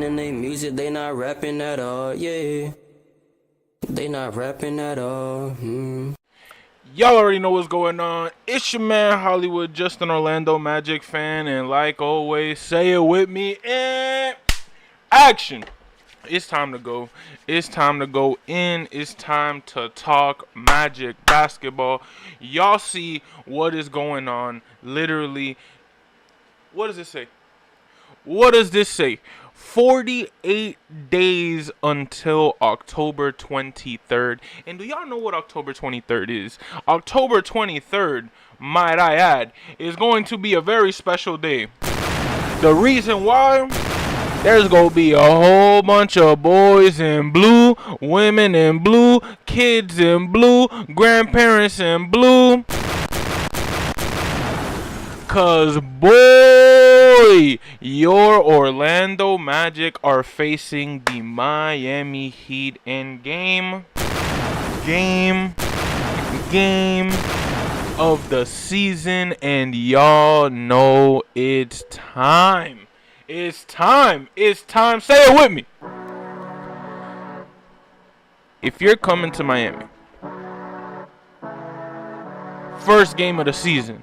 rapping in their music, they not rapping at all, yeah. They not rapping at all. Y'all already know what's going on. It's your man Hollywood, just an Orlando Magic fan, and like always, say it with me and action. It's time to go. It's time to go in. It's time to talk Magic basketball. Y'all see what is going on. Literally, what does it say? What does this say? 48 days until October 23rd. And do y'all know what October 23rd is? October 23rd, might I add, is going to be a very special day. The reason why? There's going to be a whole bunch of boys in blue, women in blue, kids in blue, grandparents in blue. Cause boy, your Orlando Magic are facing the Miami Heat in game of the season, and y'all know it's time. It's time. It's time. Say it with me. If you're coming to Miami, first game of the season,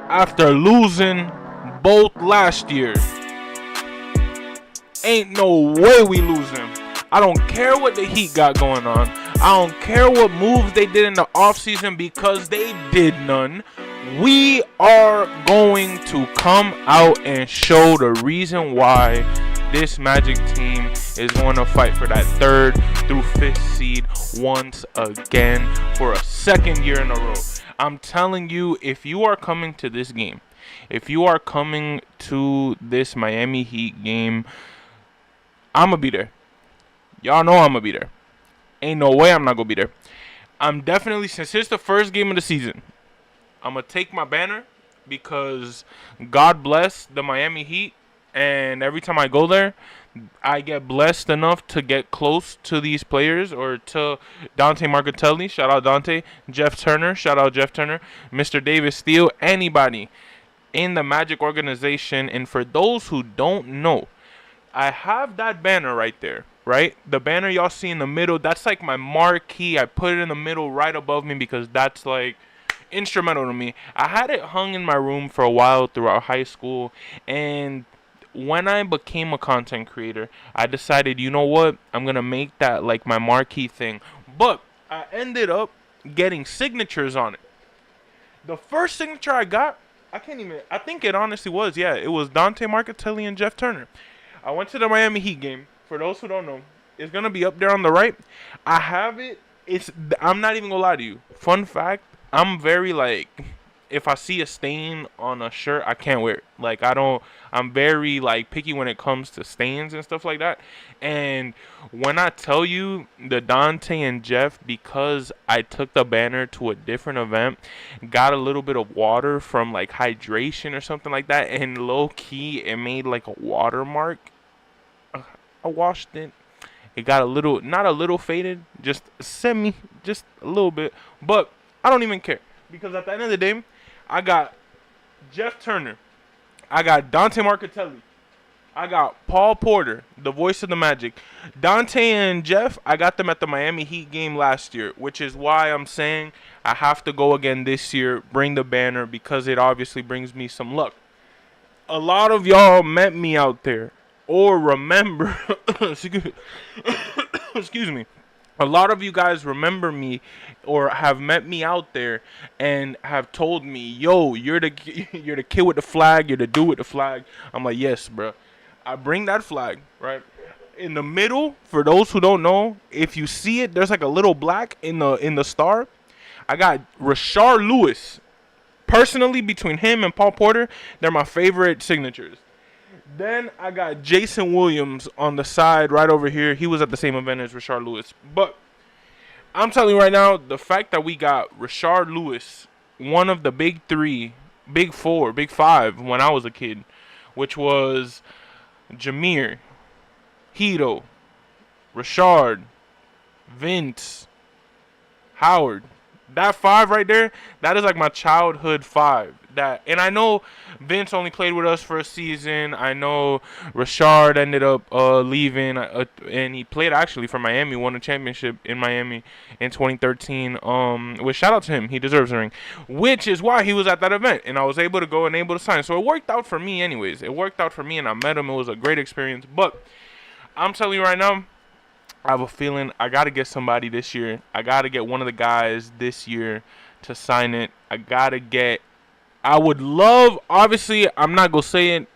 after losing both last year, ain't no way we lose them. I don't care what the Heat got going on. I don't care what moves they did in the offseason, because they did none. We are going to come out and show the reason why this Magic team is going to fight for that 3rd through 5th seed once again for a 2nd year in a row. I'm telling you, if you are coming to this game, if you are coming to this Miami Heat game, I'm going to be there. Y'all know I'm going to be there. Ain't no way I'm not going to be there. I'm definitely, since it's the first game of the season, I'm going to take my banner, because God bless the Miami Heat. And every time I go there, I get blessed enough to get close to these players, or to Dante Marcatelli, shout out Dante, Jeff Turner, shout out Jeff Turner, Mr. Davis Steele, anybody in the Magic organization. And for those who don't know, I have that banner right there, right? The banner y'all see in the middle, that's like my marquee. I put it in the middle right above me because that's like instrumental to me. I had it hung in my room for a while throughout high school, and when I became a content creator, I decided, you know what, I'm going to make that like my marquee thing. But I ended up getting signatures on it. The first signature I got, I think it honestly was, it was Dante Marcatelli and Jeff Turner. I went to the Miami Heat game. For those who don't know, it's going to be up there on the right. I have it. I'm not even going to lie to you. Fun fact, I'm very like, if I see a stain on a shirt, I can't wear it. Like, I'm very like picky when it comes to stains and stuff like that. And when I tell you, the Dante and Jeff, because I took the banner to a different event, got a little bit of water from like hydration or something like that, and low key it made like a watermark. I washed it. It got a little, not a little faded, just a little bit. But I don't even care, because at the end of the day, I got Jeff Turner, I got Dante Marcatelli, I got Paul Porter, the voice of the Magic. Dante and Jeff, I got them at the Miami Heat game last year, which is why I'm saying I have to go again this year, bring the banner, because it obviously brings me some luck. A lot of y'all met me out there, or remember, excuse me. A lot of you guys remember me or have met me out there and have told me, yo, you're the kid with the flag, you're the dude with the flag. I'm like, yes, bro. I bring that flag, right? In the middle, for those who don't know, if you see it, there's like a little black in the star. I got Rashard Lewis. Personally, between him and Paul Porter, they're my favorite signatures. Then I got Jason Williams on the side right over here. He was at the same event as Rashard Lewis. But I'm telling you right now, the fact that we got Rashard Lewis, one of the big three, big four, big five when I was a kid, which was Jameer, Hito, Rashard, Vince, Howard. That five right there, that is like my childhood five. And I know Vince only played with us for a season. I know Rashard ended up leaving, and he played actually for Miami, won a championship in Miami in 2013. Which shout out to him, he deserves a ring. Which is why he was at that event, and I was able to go and able to sign. So it worked out for me, anyways. It worked out for me, and I met him. It was a great experience. But I'm telling you right now, I have a feeling I got to get somebody this year. I got to get one of the guys this year to sign it. I would love, obviously, I'm not going to say it.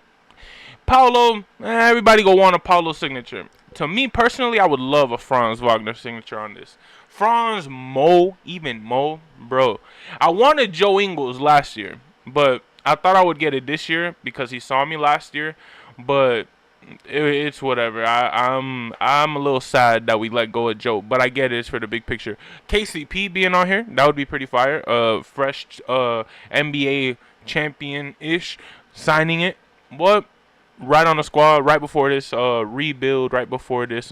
Paulo, everybody going to want a Paulo signature. To me, personally, I would love a Franz Wagner signature on this. Franz, even Mo, bro. I wanted Joe Ingles last year, but I thought I would get it this year because he saw me last year. But it's whatever. I'm a little sad that we let go of Joe, but I get it. It's for the big picture. KCP being on here, that would be pretty fire. Fresh NBA champion-ish signing it. What? Right on the squad, right before this rebuild, right before this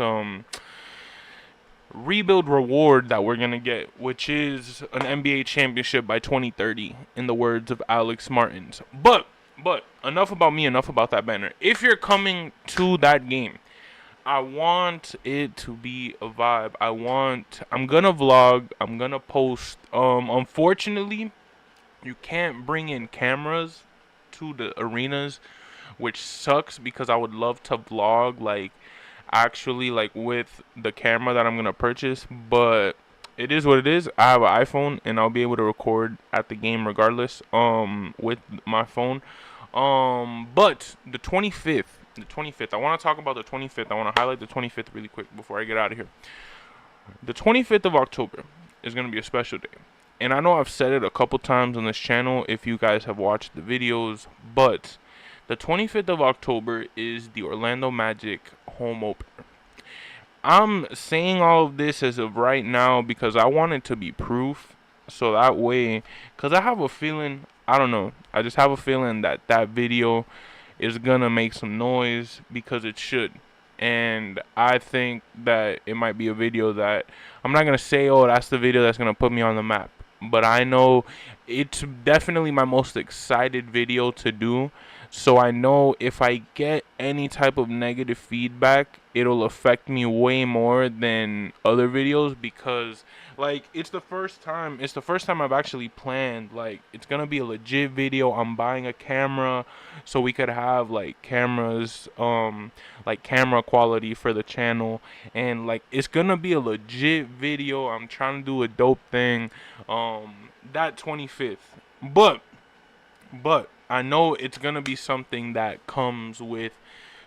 rebuild reward that we're gonna get, which is an NBA championship by 2030, in the words of Alex Martins. But enough about me, enough about that banner. If you're coming to that game, I want it to be a vibe. I'm gonna vlog, I'm gonna post. Unfortunately, you can't bring in cameras to the arenas, which sucks because I would love to vlog actually with the camera that I'm gonna purchase, but it is what it is. I have an iPhone and I'll be able to record at the game regardless with my phone. But the 25th, I want to talk about the 25th. I want to highlight the 25th really quick before I get out of here. The 25th of October is going to be a special day. And I know I've said it a couple times on this channel if you guys have watched the videos, but the 25th of October is the Orlando Magic home opener. I'm saying all of this as of right now because I want it to be proof. So that way, because I have a feeling, I don't know, I just have a feeling that that video is going to make some noise because it should. And I think that it might be a video that, I'm not going to say, oh, that's the video that's going to put me on the map. But I know it's definitely my most excited video to do. So I know if I get any type of negative feedback, it'll affect me way more than other videos because it's the first time I've actually planned it's gonna be a legit video. I'm buying a camera so we could have cameras camera quality for the channel, and it's gonna be a legit video. I'm trying to do a dope thing that 25th, but I know it's going to be something that comes with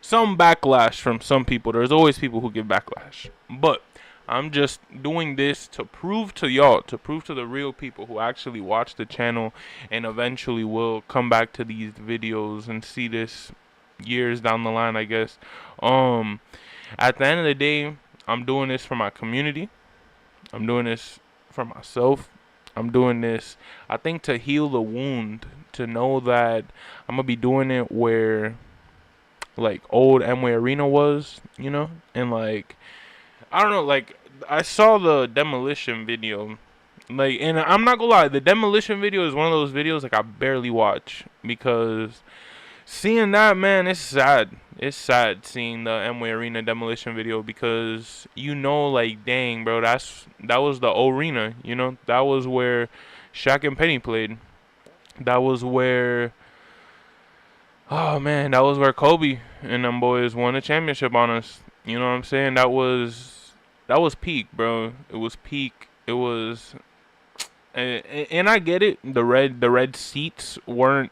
some backlash from some people. There's always people who give backlash. But I'm just doing this to prove to y'all, to prove to the real people who actually watch the channel and eventually will come back to these videos and see this years down the line, I guess. At the end of the day, I'm doing this for my community. I'm doing this for myself. I'm doing this, I think, to heal the wound, to know that I'm going to be doing it where, old Amway Arena was, and, I don't know, I saw the demolition video, and I'm not going to lie, the demolition video is one of those videos, I barely watch, because seeing that, man, it's sad. It's sad seeing the Amway Arena demolition video because dang, bro, that was the arena, that was where Shaq and Penny played. That was where, oh man, that was where Kobe and them boys won a championship on us. You know what I'm saying? That was peak, bro. It was peak. It was, and I get it. The red seats weren't,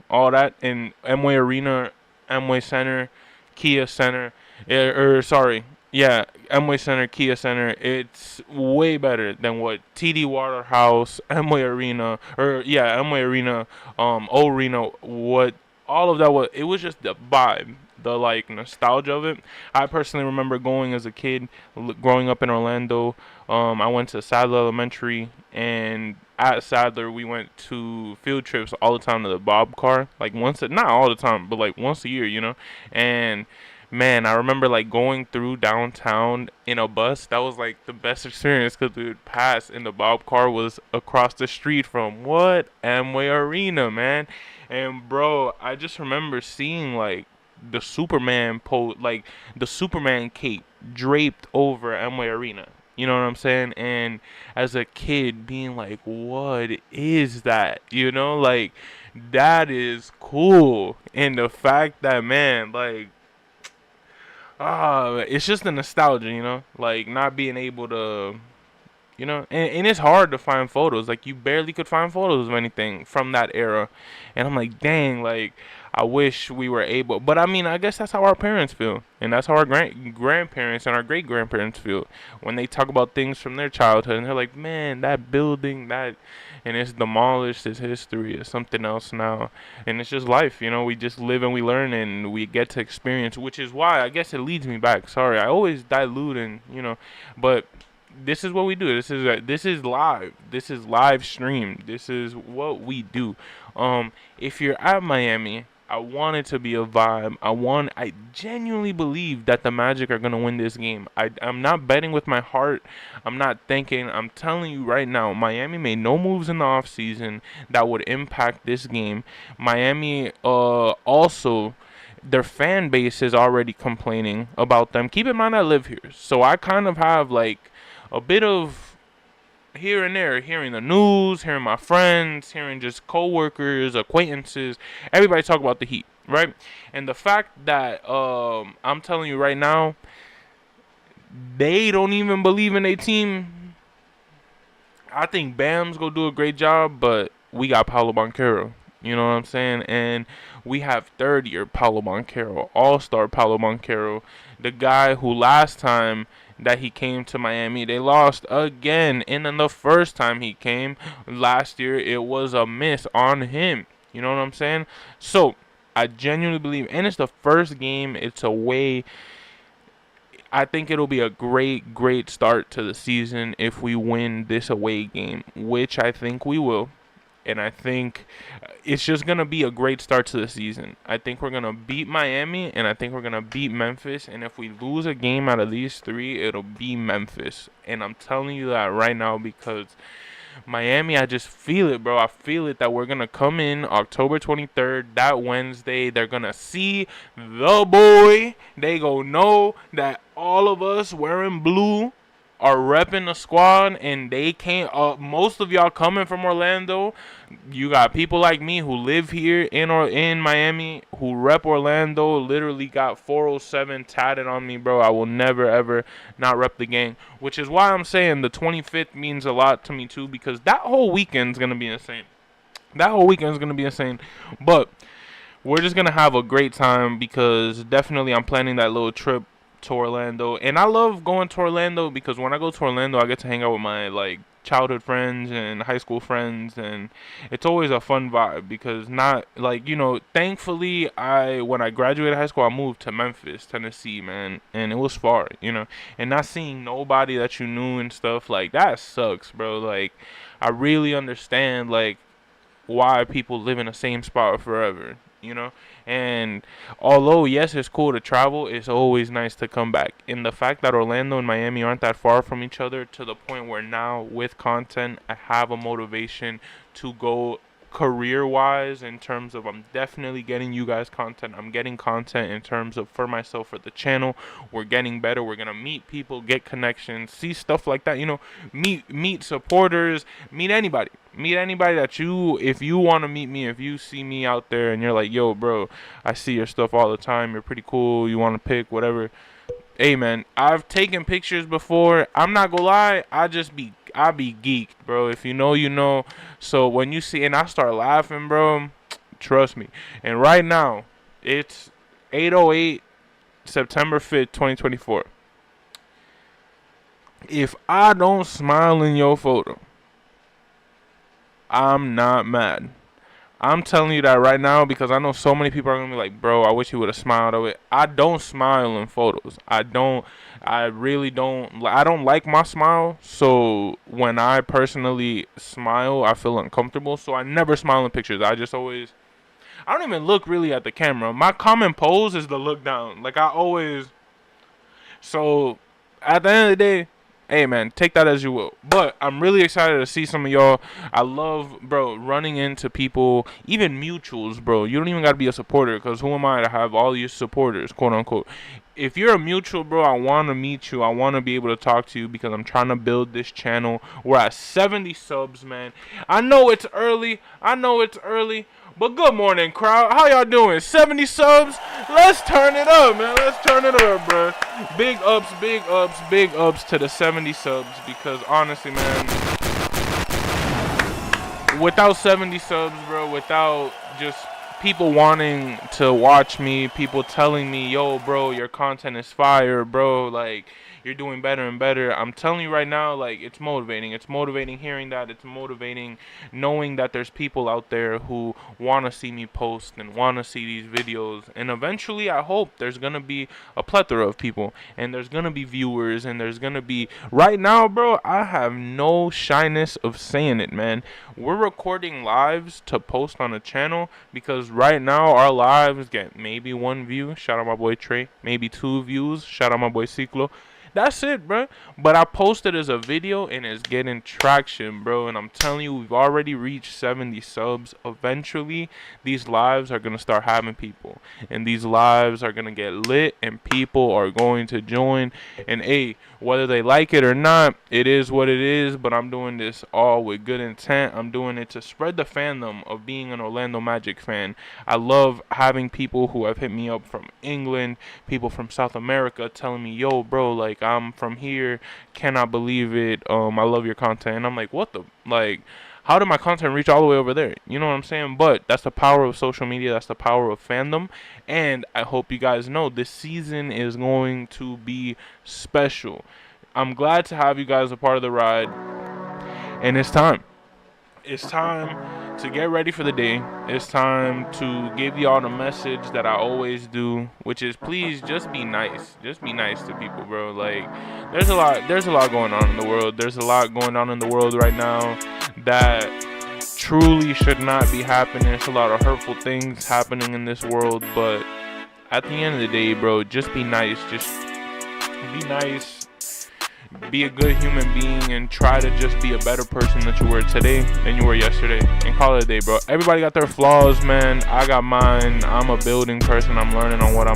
all that. And Amway Arena, Amway Center, Kia Center, Amway Center, Kia Center, it's way better than what TD Waterhouse, Amway Arena, Arena, what all of that was. It was just the vibe, the nostalgia of it. I personally remember going as a kid, growing up in Orlando. I went to Sadler Elementary, and at Sadler we went to field trips all the time to the Bob car, not all the time, but once a year, and man, I remember like going through downtown in a bus. That was like the best experience because we would pass, and the Bob car was across the street from what Amway Arena, man. And bro, I just remember seeing like the Superman like the Superman cape draped over Amway Arena. You know what I'm saying? And as a kid, being like, what is that? You know, like that is cool. And the fact that, man, like, it's just the nostalgia, you know, like not being able to, you know, and it's hard to find photos. Like you barely could find photos of anything from that era, and I'm like, dang, like I wish we were able. But I mean, I guess that's how our parents feel, and that's how our grandparents and our great grandparents feel when they talk about things from their childhood, and they're like, man, that building, that, and it's demolished, it's history, it's something else now, and it's just life, you know. We just live and we learn, and we get to experience, which is why I guess it leads me back. Sorry, I always dilute, and you know, but this is what we do. This is live. This is live stream. This is what we do. If you're at Miami, I want it to be a vibe. I genuinely believe that the Magic are gonna win this game. I'm not betting with my heart. I'm not thinking. I'm telling you right now, Miami made no moves in the offseason that would impact this game. Miami also, their fan base is already complaining about them. Keep in mind I live here, so I kind of have like a bit of here and there, hearing the news, hearing my friends, hearing just coworkers, acquaintances, everybody talk about the Heat, right? And the fact that I'm telling you right now, they don't even believe in their team. I think Bam's gonna do a great job, but we got Paolo Banchero. You know what I'm saying? And we have third-year Paolo Banchero, all-star Paolo Banchero, the guy who last time that he came to Miami, they lost again. And then the first time he came last year, it was a miss on him. You know what I'm saying? So I genuinely believe, and it's the first game. It's away. I think it'll be a great start to the season if we win this away game, which I think we will. And I think it's just going to be a great start to the season. I think we're going to beat Miami, and I think we're going to beat Memphis. And if we lose a game out of these three, it'll be Memphis. And I'm telling you that right now because Miami, I just feel it, bro. I feel it that we're going to come in October 23rd, that Wednesday. They're going to see the boy. They going to know that all of us wearing blue are repping the squad, and they can't. Most of y'all coming from Orlando, you got people like me who live here in Miami who rep Orlando. Literally got 407 tatted on me, bro. I will never ever not rep the gang, which is why I'm saying the 25th means a lot to me too, because that whole weekend's gonna be insane. But we're just gonna have a great time because definitely I'm planning that little trip to Orlando, and I love going to Orlando because when I go to Orlando, I get to hang out with my like childhood friends and high school friends, and it's always a fun vibe because not like, you know, thankfully when I graduated high school, I moved to Memphis, Tennessee, man, and it was far, you know, and not seeing nobody that you knew and stuff like that sucks, bro. Like I really understand like why people live in the same spot forever, you know. And although yes, it's cool to travel, it's always nice to come back. And the fact that Orlando and Miami aren't that far from each other, to the point where now with content I have a motivation to go career wise, in terms of I'm definitely getting you guys content. I'm getting content in terms of for myself, for the channel. We're getting better. We're gonna meet people, get connections, see stuff like that, you know, meet supporters, meet anybody that you, if you want to meet me, if you see me out there and you're like, yo bro, I see your stuff all the time, you're pretty cool, you want to pick whatever. Hey man, I've taken pictures before. I'm not gonna lie, I be geeked, bro. If you know, you know. So when you see, and I start laughing, bro, trust me. And right now, it's 8:08, September 5th, 2024. If I don't smile in your photo, I'm not mad. I'm telling you that right now because I know so many people are going to be like, bro, I wish you would have smiled of it. I don't smile in photos. I really don't. I don't like my smile. So when I personally smile, I feel uncomfortable. So I never smile in pictures. I don't even look really at the camera. My common pose is to look down. Like I always. So at the end of the day, hey man, take that as you will. But I'm really excited to see some of y'all. I love, bro, running into people, even mutuals, bro. You don't even gotta be a supporter, because who am I to have all these supporters, quote unquote. If you're a mutual, bro, I want to meet you. I want to be able to talk to you, because I'm trying to build this channel. We're at 70 subs, man. I know it's early. But good morning, crowd. How y'all doing? 70 subs? Let's turn it up, man. Let's turn it up, bro. Big ups to the 70 subs, because honestly, man, without 70 subs, bro, without just people wanting to watch me, people telling me, yo, bro, your content is fire, bro, like, you're doing better and better. I'm telling you right now, like, it's motivating. It's motivating hearing that. It's motivating knowing that there's people out there who want to see me post and want to see these videos. And eventually, I hope there's going to be a plethora of people, and there's going to be viewers, and there's going to be... Right now, bro, I have no shyness of saying it, man. We're recording lives to post on a channel, because right now our lives get maybe 1 view. Shout out my boy Trey. Maybe 2 views. Shout out my boy Ciclo. That's it, bro. But I posted as a video, and it's getting traction, bro. And I'm telling you, we've already reached 70 subs. Eventually, these lives are going to start having people. And these lives are going to get lit, and people are going to join. And, hey, whether they like it or not, it is what it is. But I'm doing this all with good intent. I'm doing it to spread the fandom of being an Orlando Magic fan. I love having people who have hit me up from England, people from South America telling me, yo, bro, like, I'm from here, cannot believe it, I love your content. And I'm like, what the, like, how did my content reach all the way over there? You know what I'm saying? But that's the power of social media. That's the power of fandom. And I hope you guys know this season is going to be special. I'm glad to have you guys a part of the ride. And it's time. It's time to get ready for the day. It's time to give y'all the message that I always do, which is, please just be nice. Just be nice to people, bro. Like, there's a lot going on in the world. There's a lot going on in the world right now that truly should not be happening. There's a lot of hurtful things happening in this world, but at the end of the day, bro, just be nice. Just be nice. Be a good human being, and try to just be a better person that you were today than you were yesterday, and call it a day, bro. Everybody got their flaws, man. I got mine. I'm a building person. I'm learning on what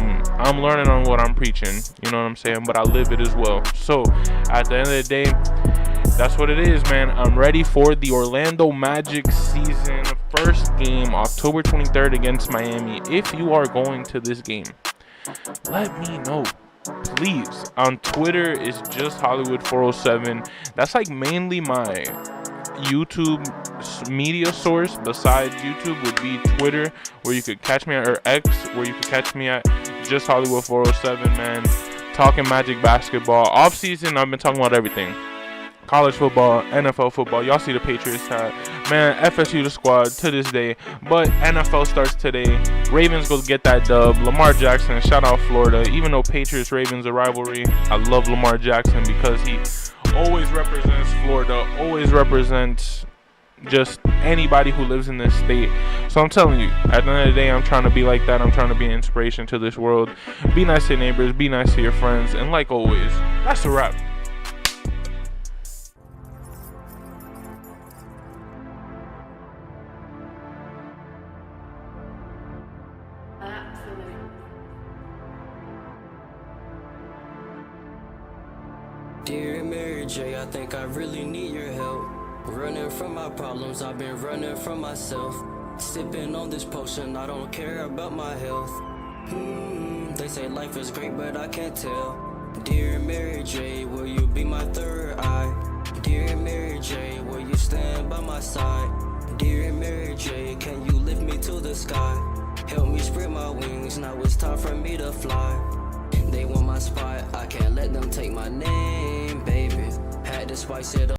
I'm preaching. You know what I'm saying? But I live it as well. So at the end of the day, that's what it is, man. I'm ready for the Orlando Magic season first game, October 23rd against Miami. If you are going to this game, let me know. Please. On Twitter, it's just Hollywood407. That's like mainly my YouTube media source. Besides YouTube would be Twitter, where you could catch me at, or X, where you could catch me at just Hollywood407, man. Talking Magic basketball. Off season, I've been talking about everything. College football, NFL football. Y'all see the Patriots hat. Man, FSU the squad to this day. But NFL starts today. Ravens go get that dub. Lamar Jackson, shout out Florida. Even though Patriots-Ravens a rivalry, I love Lamar Jackson because he always represents Florida, always represents just anybody who lives in this state. So I'm telling you, at the end of the day, I'm trying to be like that. I'm trying to be an inspiration to this world. Be nice to your neighbors. Be nice to your friends. And like always, that's a wrap. Dear Mary J, I think I really need your help. Running from my problems, I've been running from myself. Sipping on this potion, I don't care about my health. They say life is great, but I can't tell. Dear Mary J, will you be my third eye? Dear Mary J, will you stand by my side? Dear Mary J, can you lift me to the sky? Help me spread my wings, now it's time for me to fly. They want my spot, I can't let them take my name, baby. Had to spice it up.